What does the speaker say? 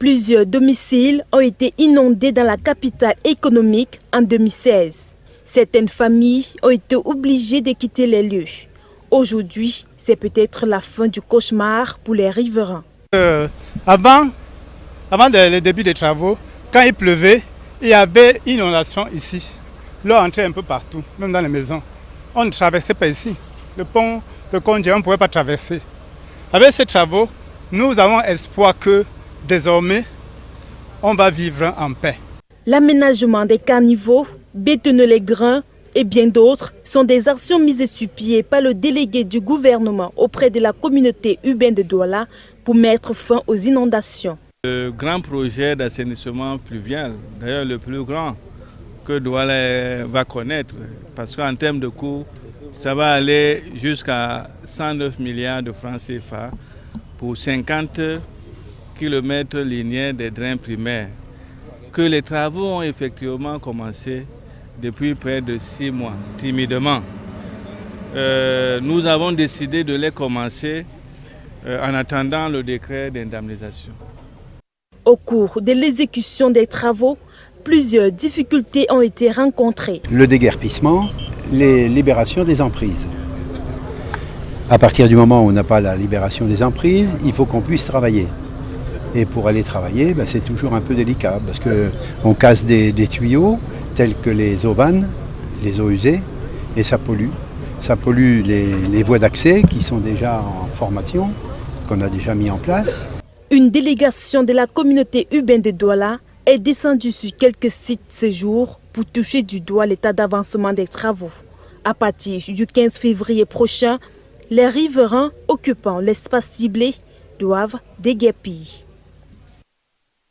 Plusieurs domiciles ont été inondés dans la capitale économique en 2016. Certaines familles ont été obligées de quitter les lieux. Aujourd'hui, c'est peut-être la fin du cauchemar pour les riverains. Avant le début des travaux, quand il pleuvait, il y avait inondation ici. L'eau entrait un peu partout, même dans les maisons. On ne traversait pas ici. Le pont de Kondje, on ne pouvait pas traverser. Avec ces travaux, nous avons espoir que désormais, on va vivre en paix. L'aménagement des caniveaux, bétonner les grains et bien d'autres sont des actions mises sur pied par le délégué du gouvernement auprès de la communauté urbaine de Douala pour mettre fin aux inondations. Le grand projet d'assainissement pluvial, d'ailleurs le plus grand que Douala va connaître, parce qu'en termes de coût, ça va aller jusqu'à 109 milliards de francs CFA pour 50 km linéaires des drains primaires, que les travaux ont effectivement commencé depuis près de 6 mois, timidement. Nous avons décidé de les commencer en attendant le décret d'indemnisation. Au cours de l'exécution des travaux, plusieurs difficultés ont été rencontrées. Le déguerpissement, les libérations des emprises. À partir du moment où on n'a pas la libération des emprises, il faut qu'on puisse travailler. Et pour aller travailler, c'est toujours un peu délicat parce qu'on casse des tuyaux tels que les eaux vannes, les eaux usées, et ça pollue. Ça pollue les voies d'accès qui sont déjà en formation, qu'on a déjà mis en place. Une délégation de la communauté urbaine de Douala est descendue sur quelques sites ce jour pour toucher du doigt l'état d'avancement des travaux. À partir du 15 février prochain, les riverains occupant l'espace ciblé doivent déguerpir.